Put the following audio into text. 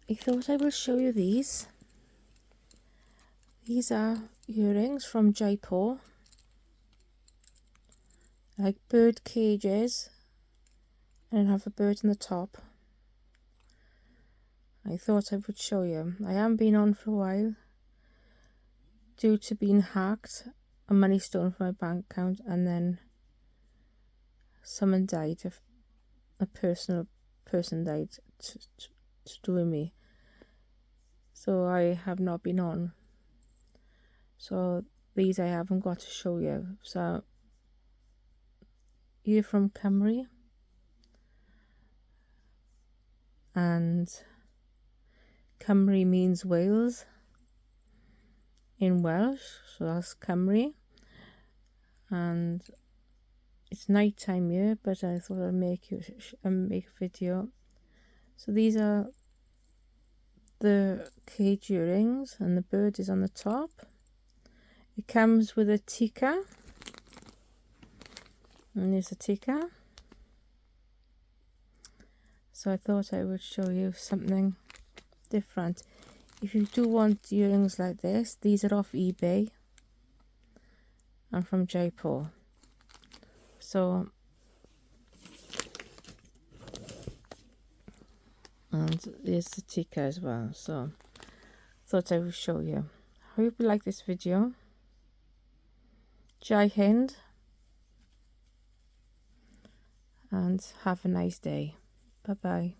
I thought I will show you these. These are earrings from Jaipur, like bird cages, and have a bird in the top. I thought I would show you. I haven't been on for a while due to being hacked, and money stolen from my bank account, and then someone died. A person died to do with me. So I have not been on. So these I haven't got to show you. So you're from Cymru, and Cymru means Wales in Welsh, so that's Cymru. And it's night time here, but I thought I'd make a video. So these are the cage earrings, and the bird is on the top. It comes with a tikka, and there's a tikka. So I thought I would show you something different. If you do want earrings like this, these are off eBay. I'm from Jaipur. So, and there's the tikka as well. So thought I would show you. I hope you like this video. Jai Hind, and have a nice day. Bye bye.